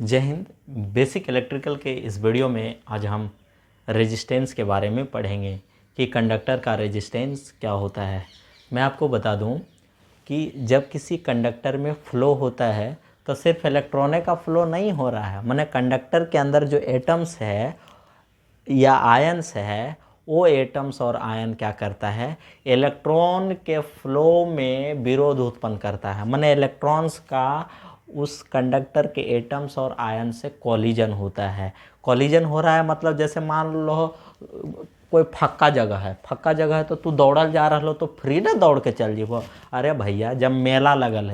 जय Hind. Basic electrical के इस वीडियो में आज हम रेजिस्टेंस के बारे में पढ़ेंगे कि कंडक्टर का रेजिस्टेंस क्या होता है। मैं आपको बता दूं कि जब किसी कंडक्टर में फ़्लो होता है तो सिर्फ इलेक्ट्रॉनों का फ़्लो नहीं हो रहा है, माने कंडक्टर के अंदर जो एटम्स है या आयन्स है, वो एटम्स और आयन क्या करता है, इलेक्ट्रॉन के फ्लो में विरोध उत्पन्न करता है। माने इलेक्ट्रॉन्स का उस कंडक्टर के एटम्स और आयन से कॉलिजन होता है। कॉलिजन हो रहा है मतलब जैसे मान लो कोई फक्का जगह है तो तू दौड़ल जा रहा हो तो फ्री ना दौड़ के चल जीबो। अरे भैया, जब मेला लगल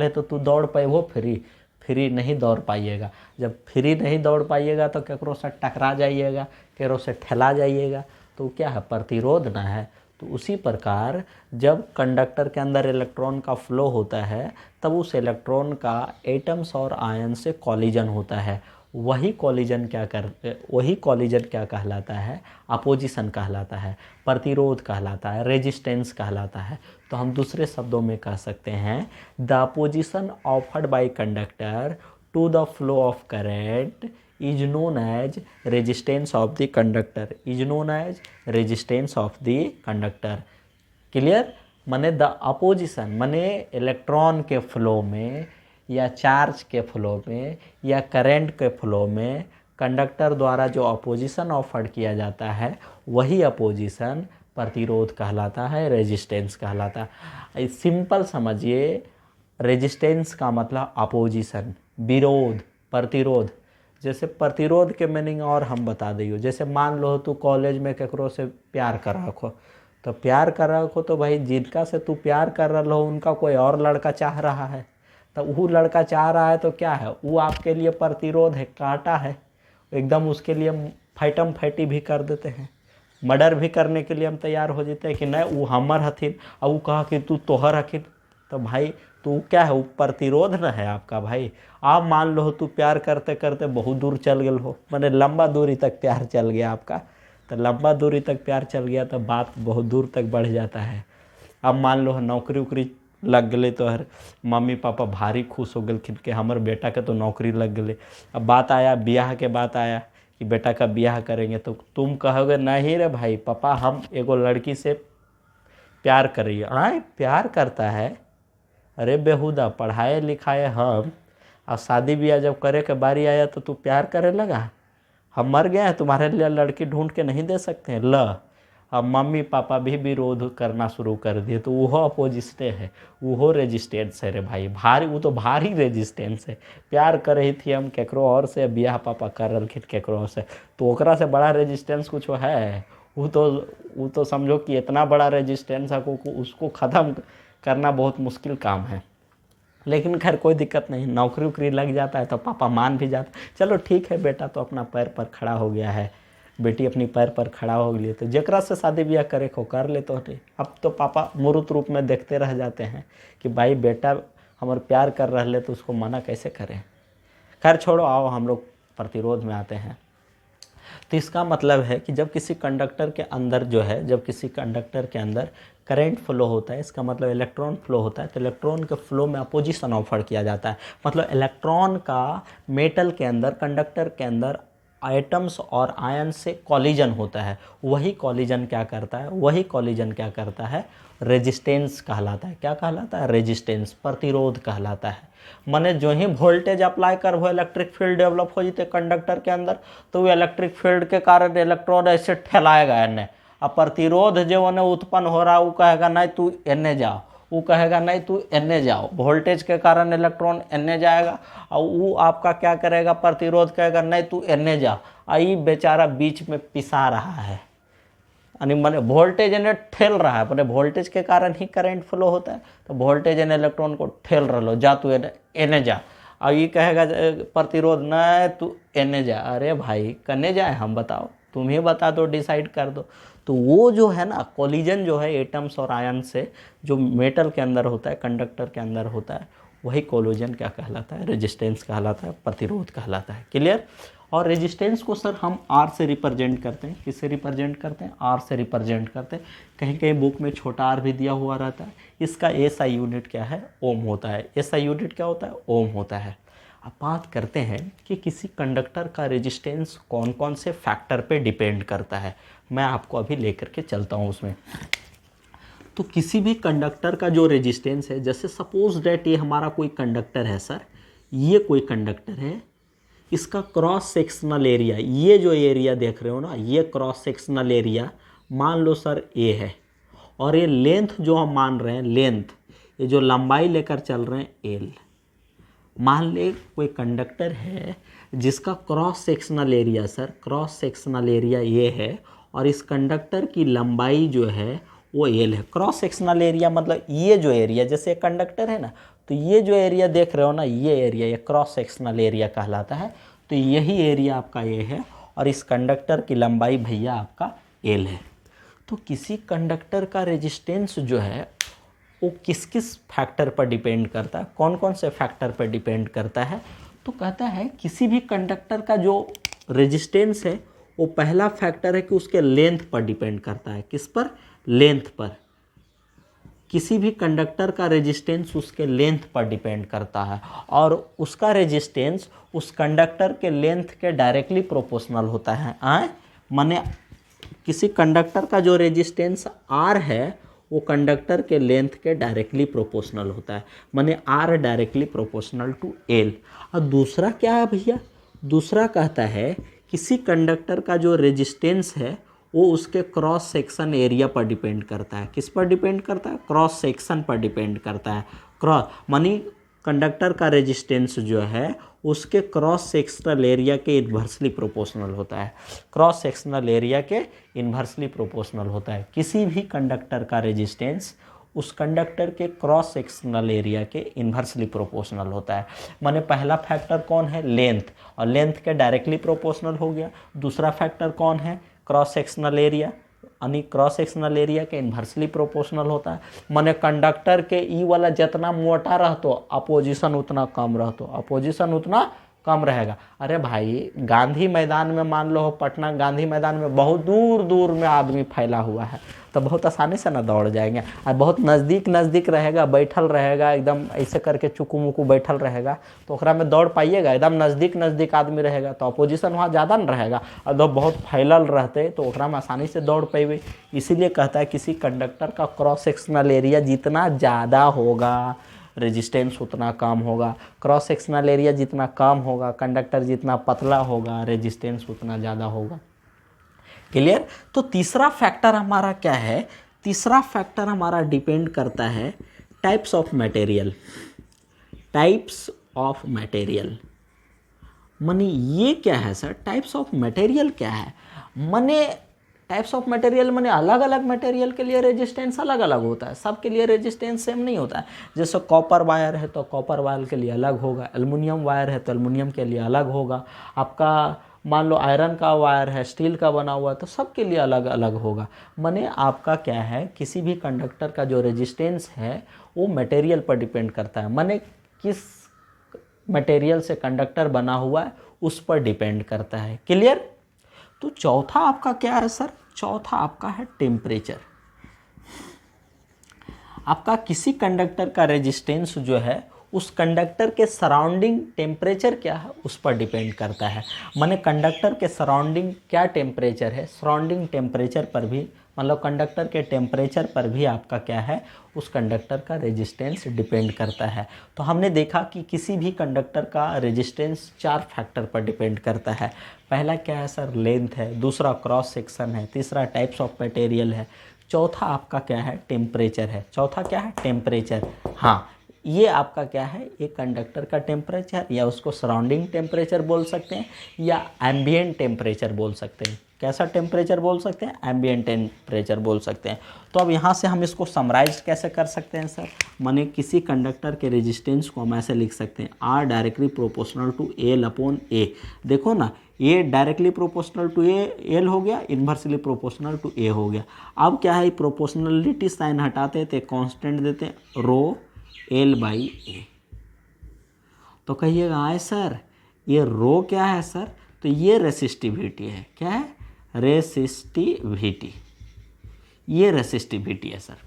है तो तू दौड़ पैबो फ्री नहीं दौड़ पाइएगा। जब फ्री नहीं दौड़ पाइएगा तो केकरो से टकरा जाइएगा, केकरो से ठेला जाइएगा, तो क्या है, प्रतिरोध ना है। तो उसी प्रकार जब कंडक्टर के अंदर इलेक्ट्रॉन का फ्लो होता है तब उस इलेक्ट्रॉन का एटम्स और आयन से कॉलिजन होता है। वही कॉलिजन क्या कहलाता है, अपोजिशन कहलाता है, प्रतिरोध कहलाता है, रेजिस्टेंस कहलाता है। तो हम दूसरे शब्दों में कह सकते हैं the opposition offered by conductor to the flow of current is known as resistance of the conductor, clear. माने द अपोजिशन माने इलेक्ट्रॉन के फ्लो में या चार्ज के फ्लो में या करंट के फ्लो में कंडक्टर द्वारा जो अपोजिशन ऑफर्ड किया जाता है वही अपोजिशन प्रतिरोध कहलाता है, रेजिस्टेंस कहलाता है। सिंपल समझिए, रेजिस्टेंस का मतलब अपोजिशन, विरोध, प्रतिरोध। जैसे प्रतिरोध के मीनिंग और हम बता दियो, जैसे मान लो तू कॉलेज में केकरो से प्यार कर रखो, तो प्यार कर रखो तो भाई जिनका से तू प्यार कर रहा हो उनका कोई और लड़का चाह रहा है, तो वो लड़का चाह रहा है तो क्या है, वो आपके लिए प्रतिरोध है, कांटा है। एकदम उसके लिए फैटम फैटी भी कर देते हैं, मर्डर भी करने के लिए हम तैयार हो जाते हैं कि नहीं वो हमर हथिन और वो कहा कि तू तोहर हथिन। तो भाई तू क्या है, वो प्रतिरोध न है आपका। भाई आप मान लो तू प्यार करते करते बहुत दूर चल गए हो, मैंने लंबा दूरी तक प्यार चल गया आपका, तो लंबा दूरी तक प्यार चल गया तो बात बहुत दूर तक बढ़ जाता है। अब मान लो नौकरी उकरी लग गए तो हर मम्मी पापा भारी खुश हो गए कि हमारे बेटा के तो नौकरी लग गई। अब बात आया ब्याह के, बात आया कि बेटा का ब्याह करेंगे, तो तुम कहोगे नहीं रे भाई पापा हम एगो लड़की से प्यार करिए। हाँ प्यार करता है, अरे बेहुदा पढ़ाए लिखाए हम, और शादी ब्याह जब करे के बारी आया तो तू प्यार करे लगा। हम मर गए हैं, तुम्हारे लिए लड़की ढूंढ के नहीं दे सकते हैं ल। अब मम्मी पापा भी विरोध करना शुरू कर दिए, तो वो अपोजिस्टे है, वो रेजिस्टेंस है रे भाई, भारी, वो तो भारी रेजिस्टेंस है। प्यार कर रही थी हम केकरो और से, ब्याह पापा कर रखी केकरो से, तो ओकरा से बड़ा रेजिस्टेंस कुछ है। वो तो समझो कि इतना बड़ा रेजिस्टेंस है को उसको ख़त्म करना बहुत मुश्किल काम है। लेकिन खैर कोई दिक्कत नहीं, नौकरी उकरी लग जाता है तो पापा मान भी जाता। चलो ठीक है, बेटा तो अपना पैर पर खड़ा हो गया है, बेटी अपनी पैर पर खड़ा हो गई, तो जकरा से शादी ब्याह करे को कर ले। तो अब तो पापा मूर्त रूप में देखते रह जाते हैं कि भाई बेटा हमारे प्यार कर रहे तो उसको मना कैसे करें। खैर छोड़ो, आओ हम लोग प्रतिरोध में आते हैं। तो इसका मतलब है कि जब किसी कंडक्टर के अंदर करंट फ्लो होता है, इसका मतलब इलेक्ट्रॉन फ्लो होता है, तो इलेक्ट्रॉन के फ्लो में अपोजिशन ऑफर किया जाता है। मतलब इलेक्ट्रॉन का मेटल के अंदर, कंडक्टर के अंदर एटम्स और आयन से कॉलिजन होता है। वही कॉलिजन क्या करता है, रेजिस्टेंस कहलाता है। क्या कहलाता है, रेजिस्टेंस, प्रतिरोध कहलाता है। माने जो ही वोल्टेज अप्लाई करबो इलेक्ट्रिक फील्ड डेवलप हो जते कंडक्टर के अंदर, तो वो इलेक्ट्रिक फील्ड के कारण इलेक्ट्रॉन ऐसे ठेलाएगा एने, और प्रतिरोध जो ने उत्पन्न हो रहा वो कहेगा नहीं तू एने जाओ, वो कहेगा नहीं तू एने जाओ। वोल्टेज के कारण इलेक्ट्रॉन एने जाएगा और वो आपका क्या करेगा, प्रतिरोध कहेगा नहीं तू एने जा। आई बेचारा बीच में पिसा रहा है, यानी मैंने वोल्टेज ने ठेल रहा है, मैंने वोल्टेज के कारण ही करंट फ्लो होता है, तो वोल्टेज ने इलेक्ट्रॉन को ठेल रहा, जा तू एने जा। और ये कहेगा प्रतिरोध नहीं तू एने जा। अरे भाई कने जाए हम, बताओ, तुम ही बता दो, डिसाइड कर दो। तो वो जो है ना कॉलिजन जो है एटम्स और आयन से, जो मेटल के अंदर होता है, कंडक्टर के अंदर होता है, वही कॉलिजन क्या कहलाता है, रेजिस्टेंस कहलाता है, प्रतिरोध कहलाता है। क्लियर। और रेजिस्टेंस को सर हम आर से रिप्रेजेंट करते हैं। किससे रिप्रेजेंट करते हैं, आर से रिप्रेजेंट करते हैं। कहीं कहीं बुक में छोटा आर भी दिया हुआ रहता है। इसका एसआई यूनिट क्या है, ओम होता है। एसआई यूनिट क्या होता है, ओम होता है। अब बात करते हैं कि किसी कंडक्टर का रेजिस्टेंस कौन कौन से फैक्टर पे डिपेंड करता है। मैं आपको अभी लेकर के चलता हूँ उसमें। तो किसी भी कंडक्टर का जो रेजिस्टेंस है, जैसे सपोज डेट ये हमारा कोई कंडक्टर है सर, ये कोई कंडक्टर है, इसका क्रॉस सेक्शनल एरिया, ये जो एरिया देख रहे हो ना, ये क्रॉस सेक्शनल एरिया मान लो सर ए है, और ये लेंथ जो हम मान रहे हैं, लेंथ, ये जो लंबाई लेकर चल रहे हैं एल। मान ले कोई कंडक्टर है जिसका cross sectional area sir, cross sectional area ये है, और इस कंडक्टर की लंबाई जो है वो एल है। क्रॉस सेक्शनल एरिया मतलब ये जो एरिया, जैसे कंडक्टर है ना, तो ये जो एरिया देख रहे हो ना, ये एरिया, ये क्रॉस सेक्शनल एरिया कहलाता है। तो यही एरिया आपका ये है, और इस कंडक्टर की लंबाई भैया आपका एल है। तो किसी कंडक्टर का रेजिस्टेंस जो है वो किस किस फैक्टर पर डिपेंड करता है, कौन कौन से फैक्टर पर डिपेंड करता है। तो कहता है किसी भी कंडक्टर का जो रेजिस्टेंस है वो पहला फैक्टर है कि उसके लेंथ पर डिपेंड करता है। किस पर? लेंथ पर। किसी भी कंडक्टर का रेजिस्टेंस उसके लेंथ पर डिपेंड करता है, और उसका रेजिस्टेंस उस कंडक्टर के लेंथ के डायरेक्टली प्रोपोर्शनल होता है। माने किसी कंडक्टर का जो रेजिस्टेंस आर है वो कंडक्टर के लेंथ के डायरेक्टली प्रोपोर्शनल होता है, माने R directly proportional to L. और दूसरा क्या है भैया? दूसरा कहता है किसी कंडक्टर का जो रेजिस्टेंस है वो उसके क्रॉस सेक्शन एरिया पर डिपेंड करता है। किस पर डिपेंड करता है? क्रॉस सेक्शन पर डिपेंड करता है। क्रॉस मानी कंडक्टर का रेजिस्टेंस जो है उसके क्रॉस सेक्शनल एरिया के इन्वर्सली प्रोपोर्शनल होता है। क्रॉस सेक्शनल एरिया के इन्वर्सली प्रोपोर्शनल होता है। किसी भी कंडक्टर का रेजिस्टेंस उस कंडक्टर के क्रॉस सेक्शनल एरिया के इन्वर्सली प्रोपोर्शनल होता है। माने पहला फैक्टर कौन है? लेंथ, और लेंथ के डायरेक्टली प्रोपोर्शनल हो गया। दूसरा फैक्टर कौन है? क्रॉस सेक्शनल एरिया, यानी क्रॉस सेक्शनल एरिया के इन्वर्सली प्रोपोर्शनल होता है। माने कंडक्टर के ई वाला जितना मोटा रहतो अपोजिशन उतना कम रहतो, अपोजिशन उतना कम रहेगा। अरे भाई गांधी मैदान में मान लो, पटना गांधी मैदान में बहुत दूर दूर में आदमी फैला हुआ है, तो बहुत आसानी से ना दौड़ जाएंगे। और बहुत नज़दीक नज़दीक रहेगा, बैठल रहेगा, एकदम ऐसे करके चुकू मुकू बैठल रहेगा, तो ओकरा में दौड़ पाइएगा? एकदम नज़दीक नज़दीक आदमी रहेगा तो अपोजिशन वहाँ ज़्यादा न रहेगा, और जब बहुत फैलल रहते तो ओकरा में आसानी से दौड़ पाइबे। इसीलिए कहता है किसी कंडक्टर का क्रॉस सेक्शनल एरिया जितना ज़्यादा होगा रेजिस्टेंस उतना कम होगा। क्रॉस सेक्शनल एरिया जितना कम होगा, कंडक्टर जितना पतला होगा, रेजिस्टेंस उतना ज़्यादा होगा। क्लियर? तो तीसरा फैक्टर हमारा क्या है? तीसरा फैक्टर हमारा डिपेंड करता है types of material. Types of material माने ये क्या है सर? टाइप्स ऑफ मटेरियल क्या है? माने टाइप्स ऑफ मटेरियल माने अलग अलग मटेरियल के लिए रेजिस्टेंस अलग अलग होता है, सबके लिए रेजिस्टेंस सेम नहीं होता है। जैसे कॉपर वायर है तो कॉपर वायर के लिए अलग होगा, एल्युमिनियम वायर है तो एल्युमिनियम के लिए अलग होगा, आपका मान लो आयरन का वायर है, स्टील का बना हुआ है, तो सबके लिए अलग अलग होगा। माने आपका क्या है, किसी भी कंडक्टर का जो रेजिस्टेंस है वो मटेरियल पर डिपेंड करता है। माने किस मटेरियल से कंडक्टर बना हुआ है उस पर डिपेंड करता है। क्लियर? तो चौथा आपका क्या है सर? चौथा आपका है टेम्परेचर। आपका किसी कंडक्टर का रेजिस्टेंस जो है उस कंडक्टर के सराउंडिंग टेम्परेचर क्या है उस पर डिपेंड करता है। माने कंडक्टर के सराउंडिंग क्या टेम्परेचर है, सराउंडिंग टेम्परेचर पर भी, मतलब कंडक्टर के टेम्परेचर पर भी आपका क्या है, उस कंडक्टर का रेजिस्टेंस डिपेंड करता है। तो हमने देखा कि किसी भी कंडक्टर का रेजिस्टेंस 4 फैक्टर पर डिपेंड करता है। पहला क्या है सर? लेंथ है, दूसरा क्रॉस सेक्शन है, तीसरा टाइप्स ऑफ मटेरियल है, चौथा आपका क्या है? टेम्परेचर है। चौथा क्या है? टेम्परेचर। हाँ, ये आपका क्या है? एक कंडक्टर का टेम्परेचर, या उसको सराउंडिंग टेम्परेचर बोल सकते हैं, या एम्बिएंट टेम्परेचर बोल सकते हैं। कैसा टेम्परेचर बोल सकते हैं? एम्बिएंट टेम्परेचर बोल सकते हैं। तो अब यहाँ से हम इसको समराइज कैसे कर सकते हैं सर? माने किसी कंडक्टर के रेजिस्टेंस को हम ऐसे लिख सकते हैं, R directly proportional to L upon A. देखो ना, A directly proportional to L हो गया, इन्वर्सली प्रोपोर्शनल टू ए हो गया। अब क्या है, प्रोपोर्शनलिटी साइन हटाते थे, कांस्टेंट देते रो एल बाई ए। तो कहिएगा आए सर ये रो क्या है सर? तो ये रेसिस्टिविटी है। क्या है? रेसिस्टिविटी। ये रेसिस्टिविटी है सर।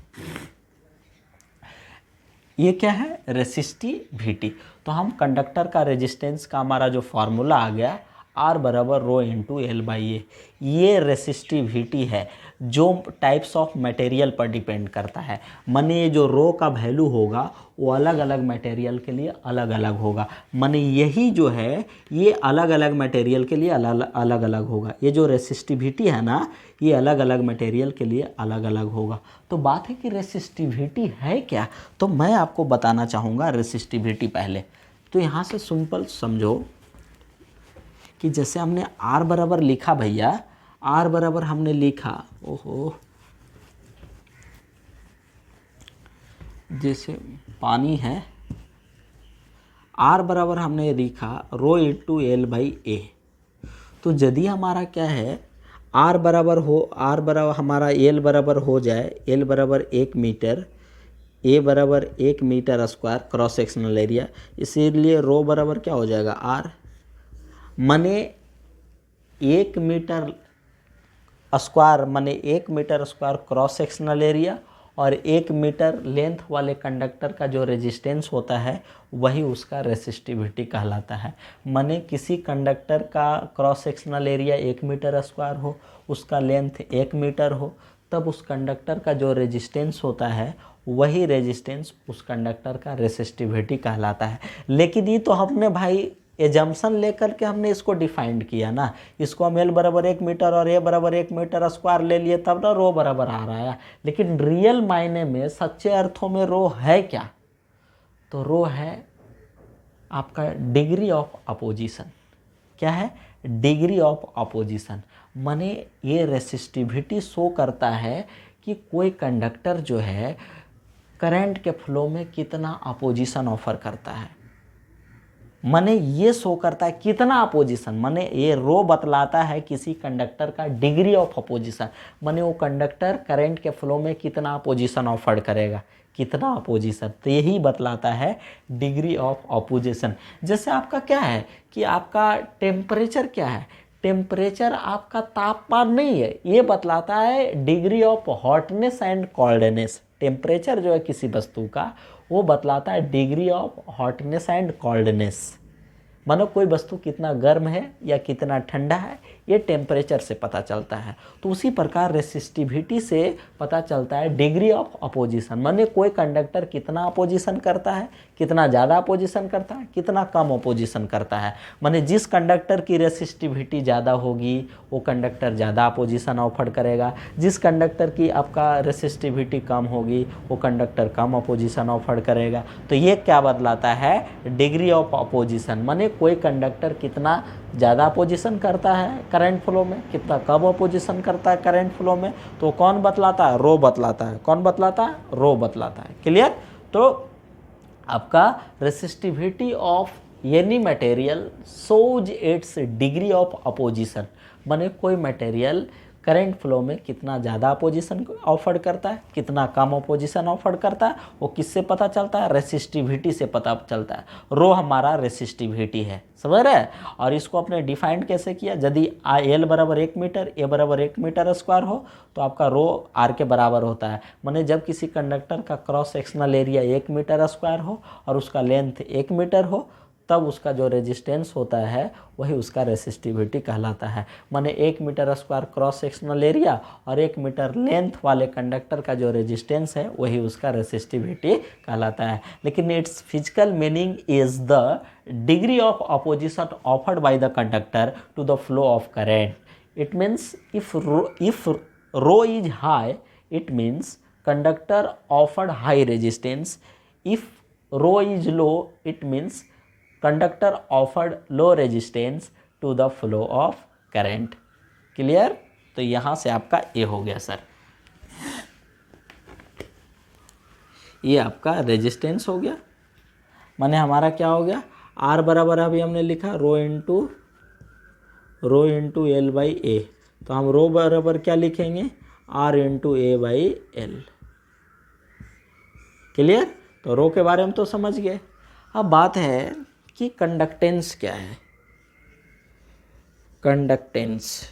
ये क्या है, रेसिस्टिविटी। तो हम कंडक्टर का रेजिस्टेंस का हमारा जो फार्मूला आ गया R बराबर रो इंटू एल बाई ए, ये रेसिस्टिविटी है जो टाइप्स ऑफ मटेरियल पर डिपेंड करता है। माने ये जो रो का वैल्यू होगा वो अलग अलग मटेरियल के लिए अलग अलग होगा। माने यही जो है ये अलग अलग मटेरियल के लिए अलग अलग होगा। ये जो रेसिस्टिविटी है ना, ये अलग अलग मटेरियल के लिए अलग अलग होगा। तो बात है कि रेसिस्टिविटी है क्या, तो मैं आपको बताना चाहूँगा रेसिस्टिविटी पहले। तो यहाँ से सिंपल समझो कि जैसे हमने R बराबर लिखा भैया, R बराबर हमने लिखा, ओहो, जैसे पानी है, R बराबर हमने लिखा rho into L by A. तो यदि हमारा क्या है, R बराबर हमारा एल बराबर हो जाए, एल बराबर 1 मीटर, ए बराबर 1 metre square cross sectional area, इसीलिए रो बराबर क्या हो जाएगा, R। माने 1 मीटर स्क्वायर, माने 1 metre square cross sectional area और 1 मीटर लेंथ वाले कंडक्टर का जो रेजिस्टेंस होता है वही उसका रेसिस्टिविटी कहलाता है। माने किसी कंडक्टर का cross sectional area 1 metre square हो, उसका लेंथ 1 मीटर हो, तब उस कंडक्टर का जो रेजिस्टेंस होता है वही रेजिस्टेंस उस कंडक्टर का रेसिस्टिविटी कहलाता है। लेकिन ये तो हमने भाई एजम्पशन लेकर के हमने इसको डिफाइंड किया ना, इसको हम एल बराबर 1 मीटर और ए बराबर 1 मीटर स्क्वायर ले लिए, तब ना रो बराबर आ रहा है। लेकिन रियल मायने में सच्चे अर्थों में रो है क्या, तो रो है आपका डिग्री ऑफ अपोजिशन। क्या है, डिग्री ऑफ अपोजिशन। माने ये रेसिस्टिविटी शो करता है कि कोई कंडक्टर जो है करंट के फ्लो में कितना अपोजिशन ऑफर करता है। माने ये शो करता है कितना अपोजिशन, माने ये रो बतलाता है किसी कंडक्टर का डिग्री ऑफ अपोजिशन। माने वो कंडक्टर करंट के फ्लो में कितना अपोजिशन ऑफर करेगा, कितना अपोजिशन, तो यही बतलाता है डिग्री ऑफ अपोजिशन। जैसे आपका क्या है कि आपका टेम्परेचर क्या है, टेम्परेचर आपका तापमान नहीं है, ये बतलाता है degree of hotness and coldness. Temperature जो है किसी वस्तु का वो बतलाता है degree of hotness and coldness. मानो कोई वस्तु कितना गर्म है या कितना ठंडा है, ये टेम्परेचर से पता चलता है। तो उसी प्रकार रेसिस्टिविटी से पता चलता है डिग्री ऑफ अपोजिशन। माने कोई कंडक्टर कितना अपोजिशन करता है, कितना ज़्यादा अपोजिशन करता है, कितना कम अपोजिशन करता है। माने जिस कंडक्टर की रेसिस्टिविटी ज़्यादा होगी वो कंडक्टर ज़्यादा अपोजिशन ऑफर करेगा, जिस कंडक्टर की आपका रेसिस्टिविटी कम होगी वो कंडक्टर कम अपोजिशन ऑफर करेगा। तो ये क्या बतलाता है, डिग्री ऑफ अपोजिशन। माने कोई कंडक्टर कितना ज़्यादा अपोजिशन करता है करंट फ्लो में, कितना कम अपोजिशन करता है करंट फ्लो में, तो कौन बतलाता है, रो बतलाता है। कौन बतलाता है, रो बतलाता है। क्लियर। तो आपका resistivity of any material shows it's degree of opposition. माने कोई मटेरियल करंट फ्लो में कितना ज़्यादा अपोजिशन ऑफर करता है, कितना कम अपोजिशन ऑफर करता है, वो किससे पता चलता है, रेसिस्टिविटी से पता चलता है। रो हमारा रेसिस्टिविटी है, समझ रहे हैं। और इसको आपने डिफाइंड कैसे किया, यदि एल बराबर 1 मीटर, ए बराबर 1 मीटर स्क्वायर हो तो आपका रो आर के बराबर होता है। माने जब किसी कंडक्टर का cross sectional area 1 metre square हो और उसका लेंथ 1 मीटर हो, तब उसका जो रेजिस्टेंस होता है वही उसका रेसिस्टिविटी कहलाता है। माने 1 metre square cross sectional area और 1 मीटर लेंथ वाले कंडक्टर का जो रेजिस्टेंस है वही उसका रेसिस्टिविटी कहलाता है। लेकिन it's physical meaning is the degree of opposition offered by the conductor to the flow of current. It means if rho is high, it means conductor offered high resistance. If rho is low, it means conductor offered low resistance to the flow of current. Clear. तो यहाँ से आपका ए हो गया sir, ये आपका resistance हो गया। माने हमारा क्या हो गया, आर बराबर अभी हमने लिखा rho into L by A. तो हम रो बराबर क्या लिखेंगे, R into A by L. Clear. तो रो के बारे में तो समझ गए। अब बात है कि कंडक्टेंस क्या है। कंडक्टेंस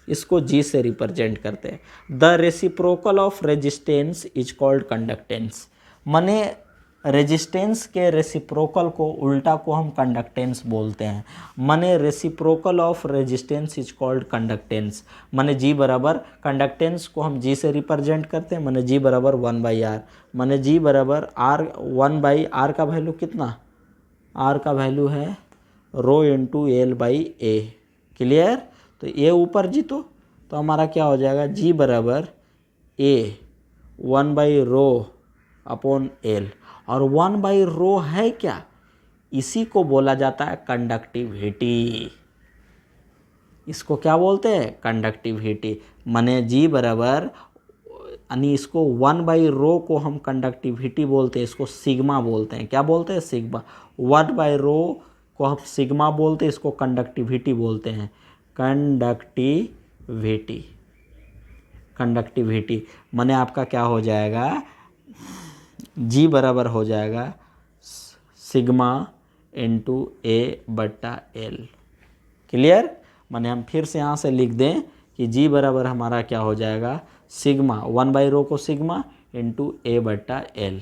इसको जी से रिप्रेजेंट करते हैं। The reciprocal of resistance is called conductance. माने रेजिस्टेंस के रेसिप्रोकल को उल्टा को हम कंडक्टेंस बोलते हैं। माने reciprocal of resistance is called conductance. माने जी बराबर कंडक्टेंस को हम जी से रिप्रेजेंट करते हैं। माने जी बराबर 1/r। माने जी बराबर r 1/r का वैल्यू कितना, r का वैल्यू है रो इंटू L/A। क्लियर। तो ये ऊपर जी तो हमारा क्या हो जाएगा, जी बराबर A 1/ρ/L। और 1/ρ है क्या, इसी को बोला जाता है कंडक्टिविटी। इसको क्या बोलते हैं, कंडक्टिविटी। माने जी बराबर यानी इसको 1/ρ को हम कंडक्टिविटी बोलते हैं, इसको सिग्मा बोलते हैं। क्या बोलते हैं, सिग्मा। 1/ρ को हम सिग्मा बोलते हैं, इसको कंडक्टिविटी बोलते हैं। कंडक्टिविटी माने आपका क्या हो जाएगा, जी बराबर हो जाएगा सिग्मा इंटू A/L। क्लियर। माने हम फिर से यहाँ से लिख दें कि जी बराबर हमारा क्या हो जाएगा, सिग्मा 1/ρ को सिग्मा इंटू A/L।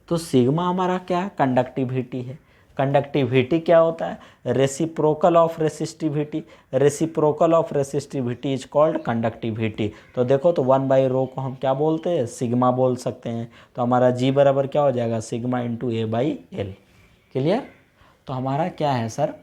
तो सिग्मा हमारा क्या, कंडक्टिविटी है। कंडक्टिविटी क्या होता है, reciprocal of resistivity. Reciprocal of resistivity is called conductivity. तो देखो तो 1/ρ को हम क्या बोलते हैं, सिग्मा बोल सकते हैं। तो हमारा जी बराबर क्या हो जाएगा, सिग्मा इंटू A/L। क्लियर। तो हमारा क्या है सर,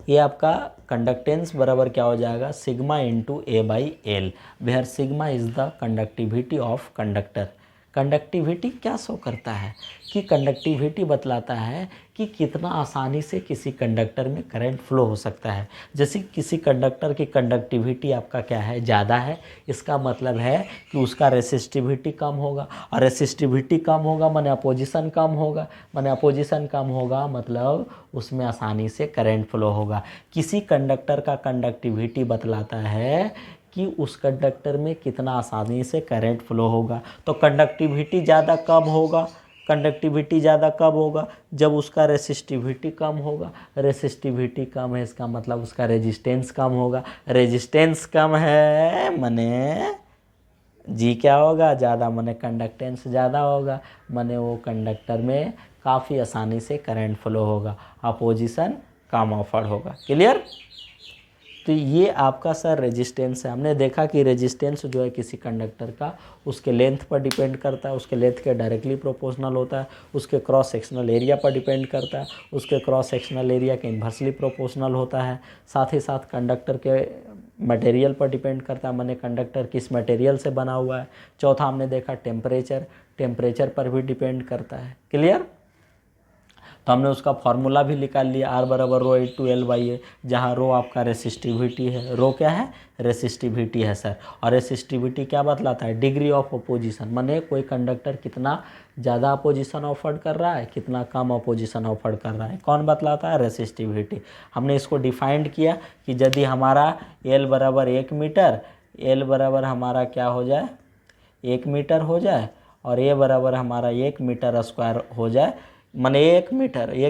ये आपका कंडक्टेंस बराबर क्या हो जाएगा, sigma into A/L, where sigma is the conductivity of conductor. Conductivity क्या शो करता है कि कंडक्टिविटी बतलाता है कि कितना आसानी से किसी कंडक्टर में करंट फ्लो हो सकता है। जैसे किसी कंडक्टर की कंडक्टिविटी आपका क्या है, ज़्यादा है, इसका मतलब है कि उसका रेसिस्टिविटी कम होगा। और रेसिस्टिविटी कम होगा माने अपोजिशन कम होगा। माने अपोजिशन कम होगा मतलब उसमें आसानी से करंट फ्लो होगा। किसी कंडक्टर का कंडक्टिविटी बतलाता है कि उस कंडक्टर में कितना आसानी से करंट फ्लो होगा। तो कंडक्टिविटी ज़्यादा कब होगा, कंडक्टिविटी ज़्यादा कब होगा, जब उसका रेसिस्टिविटी कम होगा। रेसिस्टिविटी कम है इसका मतलब उसका रेजिस्टेंस कम होगा। रेजिस्टेंस कम है माने जी क्या होगा, ज़्यादा, माने कंडक्टेंस ज़्यादा होगा, माने वो कंडक्टर में काफ़ी आसानी से करंट फ्लो होगा, अपोजिशन कम ऑफर होगा। क्लियर। तो ये आपका सर रेजिस्टेंस है। हमने देखा कि रेजिस्टेंस जो है किसी कंडक्टर का उसके लेंथ पर डिपेंड करता है, उसके लेंथ के डायरेक्टली प्रोपोर्शनल होता है, उसके क्रॉस सेक्शनल एरिया पर डिपेंड करता है, उसके क्रॉस सेक्शनल एरिया के इन्वर्सली प्रोपोर्शनल होता है। साथ ही साथ कंडक्टर के मटेरियल पर डिपेंड करता है, माने कंडक्टर किस मटेरियल से बना हुआ है। चौथा हमने देखा टेम्परेचर पर भी डिपेंड करता है। क्लियर। तो हमने उसका फॉर्मूला भी निकाल लिया, R बराबर रो इंटू L/A, जहाँ रो आपका रेसिस्टिविटी है। रो क्या है, रेसिस्टिविटी है सर। और रेसिस्टिविटी क्या बतलाता है, डिग्री ऑफ अपोजिशन, माने कोई कंडक्टर कितना ज़्यादा अपोजिशन ऑफर कर रहा है, कितना कम अपोजिशन ऑफर कर रहा है, कौन बतलाता है, रेसिस्टिविटी। हमने इसको डिफाइंड किया कि यदि हमारा L बराबर 1 मीटर, L बराबर हमारा क्या हो जाए, 1 मीटर हो जाए, और A बराबर हमारा 1 मीटर स्क्वायर हो जाए, माने 1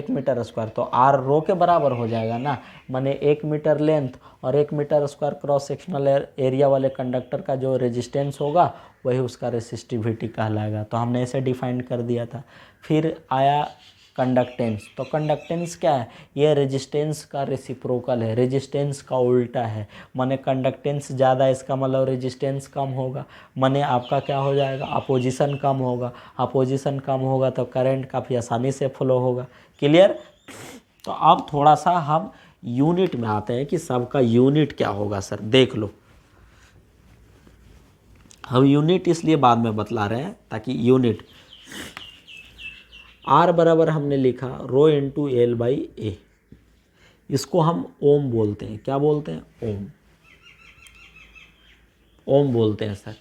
मीटर स्क्वायर, तो R रो के बराबर हो जाएगा ना। माने 1 मीटर लेंथ और 1 metre square cross sectional area वाले कंडक्टर का जो रेजिस्टेंस होगा वही उसका रेसिस्टिविटी कहलाएगा। तो हमने इसे डिफाइन कर दिया था। फिर आया कंडक्टेंस। तो कंडक्टेंस क्या है, ये रेजिस्टेंस का रेसिप्रोकल है, रेजिस्टेंस का उल्टा है। माने कंडक्टेंस ज़्यादा, इसका मतलब रेजिस्टेंस कम होगा, माने आपका क्या हो जाएगा, अपोजिशन कम होगा। अपोजिशन कम होगा तो करंट काफ़ी आसानी से फ्लो होगा। क्लियर। तो अब थोड़ा सा हम यूनिट में आते हैं कि सबका यूनिट क्या होगा सर, देख लो। हम यूनिट इसलिए बाद में बतला रहे हैं ताकि यूनिट, R बराबर हमने लिखा रो इंटू L/A, इसको हम ओम बोलते हैं। क्या बोलते हैं, ओम, ओम बोलते हैं सर,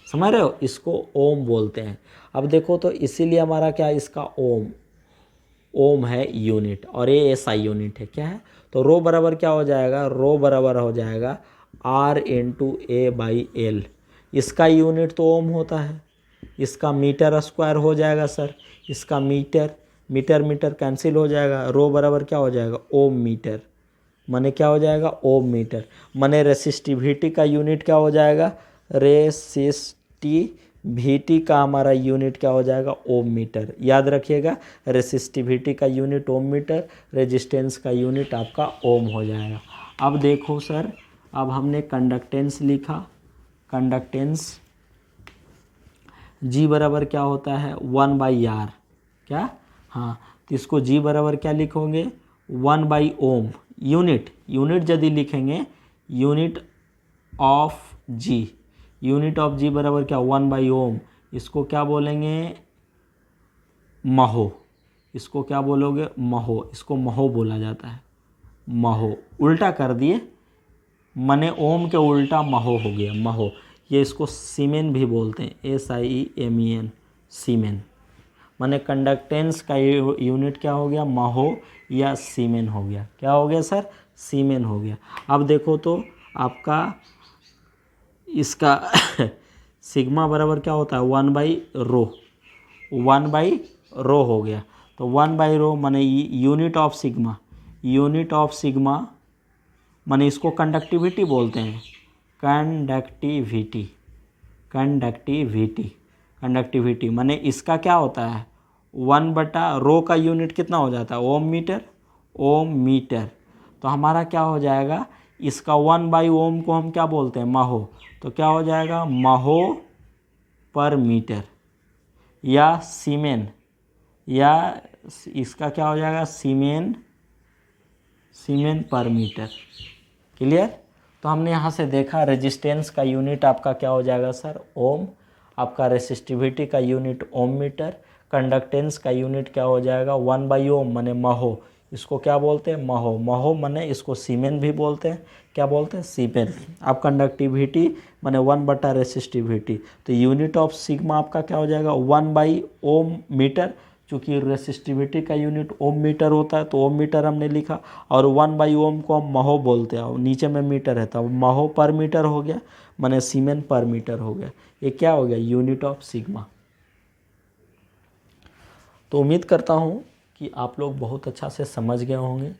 समझ रहे हो, इसको ओम बोलते हैं। अब देखो तो इसीलिए हमारा क्या है, इसका ओम, ओम है यूनिट, और ये SI यूनिट है। क्या है, तो रो बराबर क्या हो जाएगा, रो बराबर हो जाएगा R इंटू A/L। इसका यूनिट तो ओम होता है, इसका मीटर स्क्वायर हो जाएगा सर, इसका मीटर मीटर कैंसिल हो जाएगा, रो बराबर क्या हो जाएगा, ओम मीटर। माने क्या हो जाएगा, ओम मीटर। माने रेसिस्टिविटी का यूनिट क्या हो जाएगा, रेसिस्टिविटी का हमारा यूनिट क्या हो जाएगा, ओम मीटर। याद रखिएगा, रेसिस्टिविटी का यूनिट ओम मीटर, रेजिस्टेंस का यूनिट आपका ओम हो जाएगा। अब देखो सर, अब हमने कंडक्टेंस लिखा। कंडक्टेंस जी बराबर क्या होता है, 1/r। क्या, हाँ, तो इसको जी बराबर क्या लिखोगे, 1/ओम। यूनिट यदि लिखेंगे, यूनिट ऑफ जी बराबर क्या, 1/ओम। इसको क्या बोलेंगे, महो। इसको क्या बोलोगे, महो। इसको महो बोला जाता है, महो। उल्टा कर दिए, मने ओम के उल्टा महो हो गया, महो। ये इसको सीमेन भी बोलते हैं, SIEMEN, सीमेन। माने कंडक्टेंस का यूनिट क्या हो गया, महो या सीमेन हो गया। क्या हो गया सर, सीमेन हो गया। अब देखो तो आपका इसका सिग्मा बराबर क्या होता है, 1/ρ। 1/ρ हो गया। तो 1/ρ माने unit of sigma. Unit of sigma माने इसको कंडक्टिविटी बोलते हैं, कंडक्टिविटी माने इसका क्या होता है, 1/ρ का यूनिट कितना हो जाता है, ओम मीटर। तो हमारा क्या हो जाएगा, इसका 1/ओम को हम क्या बोलते हैं, महो। तो क्या हो जाएगा, महो पर मीटर, या सीमेन, या इसका क्या हो जाएगा, सीमेन पर मीटर। क्लियर। तो हमने यहाँ से देखा रेजिस्टेंस का यूनिट आपका क्या हो जाएगा सर, ओम। आपका रेसिस्टिविटी का यूनिट ओम मीटर। कंडक्टेंस का यूनिट क्या हो जाएगा, 1/ओम माने महो। इसको क्या बोलते हैं, महो माने इसको सीमेन भी बोलते हैं। क्या बोलते हैं, सीमेन। अब कंडक्टिविटी माने 1/रेसिस्टिविटी। तो यूनिट ऑफ सिग्मा आपका क्या हो जाएगा, 1/ओम मीटर। चूँकि रेसिस्टिविटी का यूनिट ओम मीटर होता है तो ओम मीटर हमने लिखा, और 1/ओम को हम महो बोलते हैं, नीचे में मीटर है तो महो पर मीटर हो गया, माने सीमेन पर मीटर हो गया। ये क्या हो गया, यूनिट ऑफ सिग्मा। तो उम्मीद करता हूँ कि आप लोग बहुत अच्छा से समझ गए होंगे।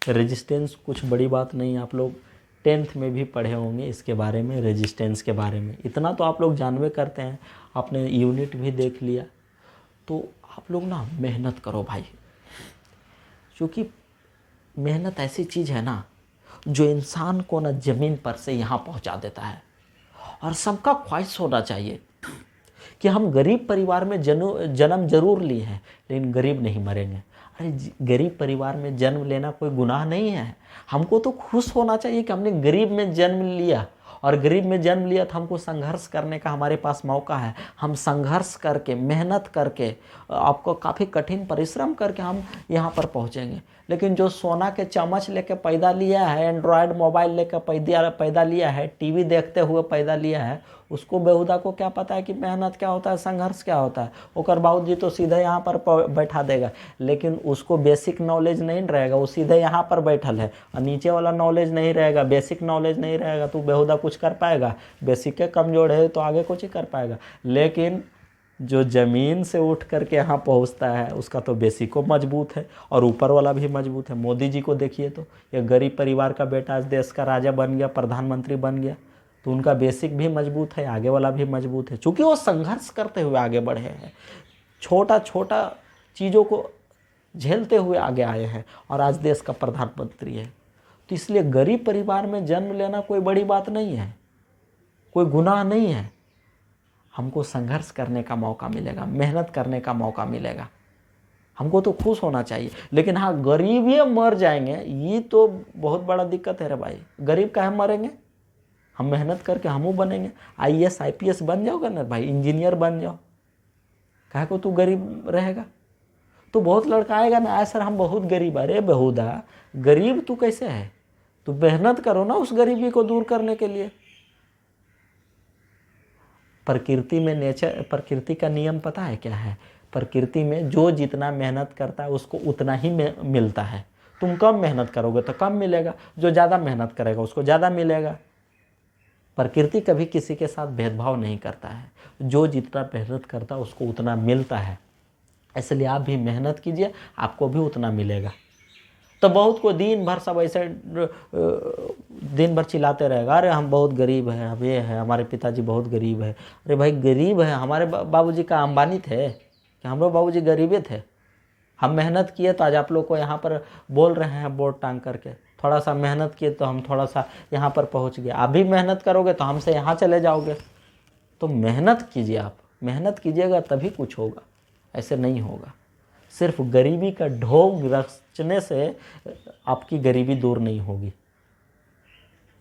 रेजिस्टेंस कुछ बड़ी बात नहीं, आप लोग 10th में भी पढ़े होंगे इसके बारे में, रेजिस्टेंस के बारे में। इतना तो आप लोग जानवे करते हैं, आपने यूनिट भी देख लिया। तो आप लोग ना मेहनत करो भाई, क्योंकि मेहनत ऐसी चीज़ है ना जो इंसान को ना ज़मीन पर से यहाँ पहुँचा देता है। और सबका ख्वाहिश होना चाहिए कि हम गरीब परिवार में जन्म जरूर लिए हैं, लेकिन गरीब नहीं मरेंगे। अरे गरीब परिवार में जन्म लेना कोई गुनाह नहीं है। हमको तो खुश होना चाहिए कि हमने गरीब में जन्म लिया, और गरीब में जन्म लिया तो हमको संघर्ष करने का हमारे पास मौका है। हम संघर्ष करके, मेहनत करके, आपको काफ़ी कठिन परिश्रम करके हम यहाँ पर पहुँचेंगे। लेकिन जो सोना के चम्मच लेके पैदा लिया है, एंड्रॉयड मोबाइल लेकर पैदा लिया है, टीवी देखते हुए पैदा लिया है, उसको बेहुदा को क्या पता है कि मेहनत क्या होता है, संघर्ष क्या होता है। ओकर बाबूजी तो सीधे यहाँ पर बैठा देगा, लेकिन उसको बेसिक नॉलेज नहीं रहेगा, वो सीधे यहाँ पर बैठल है, और नीचे वाला नॉलेज नहीं रहेगा, बेसिक नॉलेज नहीं रहेगा, तो बेहुदा कुछ कर पाएगा। बेसिक के कमजोर है तो आगे कुछ ही कर पाएगा। लेकिन जो ज़मीन से उठ करके यहाँ पहुँचता है उसका तो बेसिको मजबूत है, और ऊपर वाला भी मजबूत है। मोदी जी को देखिए, तो ये गरीब परिवार का बेटा आज देश का राजा बन गया, प्रधानमंत्री बन गया, तो उनका बेसिक भी मजबूत है, आगे वाला भी मजबूत है, क्योंकि वो संघर्ष करते हुए आगे बढ़े हैं, छोटा छोटा चीज़ों को झेलते हुए आगे आए हैं, और आज देश का प्रधानमंत्री है। तो इसलिए गरीब परिवार में जन्म लेना कोई बड़ी बात नहीं है, कोई गुनाह नहीं है। हमको संघर्ष करने का मौका मिलेगा, मेहनत करने का मौका मिलेगा, हमको तो खुश होना चाहिए। लेकिन हाँ, गरीब ये मर जाएंगे, ये तो बहुत बड़ा दिक्कत है रे भाई। गरीब काहे मरेंगे, हम मेहनत करके हमू बनेंगे। IAS IPS बन जाओगे ना भाई, इंजीनियर बन जाओ, काहे को तू गरीब रहेगा। तो बहुत लड़का आएगा ना, आए सर हम बहुत गरीब। अरे बेहुदा, गरीब तू कैसे है, तू मेहनत करो ना उस गरीबी को दूर करने के लिए। प्रकृति में प्रकृति का नियम पता है क्या है, प्रकृति में जो जितना मेहनत करता है उसको उतना ही मिलता है। तुम कम मेहनत करोगे तो कम मिलेगा, जो ज़्यादा मेहनत करेगा उसको ज़्यादा मिलेगा। प्रकृति कभी किसी के साथ भेदभाव नहीं करता है, जो जितना मेहनत करता है उसको उतना मिलता है। इसलिए आप भी मेहनत कीजिए, आपको भी उतना मिलेगा। तो बहुत को दिन भर सब ऐसे दिन भर चिल्लाते रहेगा, अरे हम बहुत गरीब हैं, अब ये है, हमारे पिताजी बहुत गरीब है। अरे भाई गरीब है, हमारे बाबूजी का अंबानी थे कि हम लोग बाबूजी गरीबे थे? हम मेहनत किए तो आज आप लोग को यहाँ पर बोल रहे हैं बोर्ड टांग करके। थोड़ा सा मेहनत किए तो हम थोड़ा सा यहाँ पर पहुँच गए। आप भी मेहनत करोगे तो हमसे यहाँ चले जाओगे। तो मेहनत कीजिए, आप मेहनत कीजिएगा तभी कुछ होगा, ऐसे नहीं होगा। सिर्फ गरीबी का ढोंग रचने से आपकी गरीबी दूर नहीं होगी।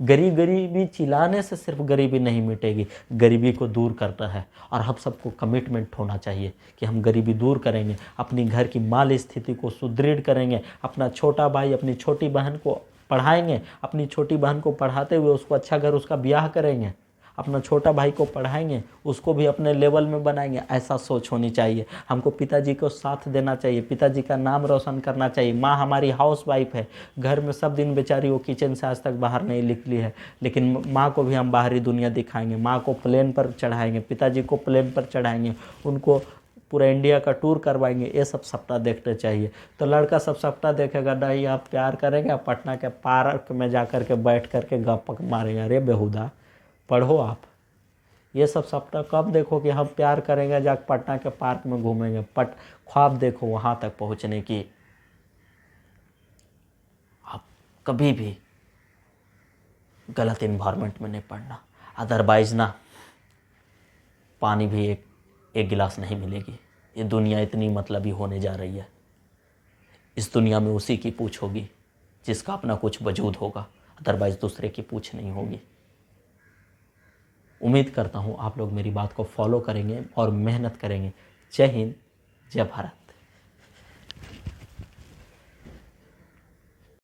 गरीबी चिल्लाने से सिर्फ गरीबी नहीं मिटेगी, गरीबी को दूर करता है। और हम सबको कमिटमेंट होना चाहिए कि हम गरीबी दूर करेंगे, अपनी घर की माली स्थिति को सुदृढ़ करेंगे, अपना छोटा भाई अपनी छोटी बहन को पढ़ाएंगे, अपनी छोटी बहन को पढ़ाते हुए उसको अच्छा घर उसका ब्याह करेंगे, अपना छोटा भाई को पढ़ाएंगे, उसको भी अपने लेवल में बनाएंगे। ऐसा सोच होनी चाहिए। हमको पिताजी को साथ देना चाहिए, पिताजी का नाम रोशन करना चाहिए। माँ हमारी हाउस वाइफ है, घर में सब दिन बेचारी वो किचन से आज तक बाहर नहीं निकली है, लेकिन माँ को भी हम बाहरी दुनिया दिखाएंगे। माँ को प्लेन पर चढ़ाएंगे, पिताजी को प्लेन पर चढ़ाएंगे, उनको पूरा इंडिया का टूर करवाएंगे। ये सब सपना देखना चाहिए। तो लड़का सब सपना देखेगा, नहीं आप प्यार करेंगे, पटना के पार्क में जा कर के बैठ करके गप मारेंगे। अरे बेहुदा, पढ़ो आप। ये सब सपना कब देखो कि हम प्यार करेंगे, जाकर पटना के पार्क में घूमेंगे। ख्वाब देखो वहाँ तक पहुँचने की। आप कभी भी गलत इन्वायरमेंट में नहीं पड़ना, अदरवाइज ना पानी भी एक गिलास नहीं मिलेगी। ये दुनिया इतनी मतलबी होने जा रही है। इस दुनिया में उसी की पूछ होगी जिसका अपना कुछ वजूद होगा, अदरवाइज दूसरे की पूछ नहीं होगी। उम्मीद करता हूँ आप लोग मेरी बात को फॉलो करेंगे और मेहनत करेंगे। जय हिंद, जय भारत।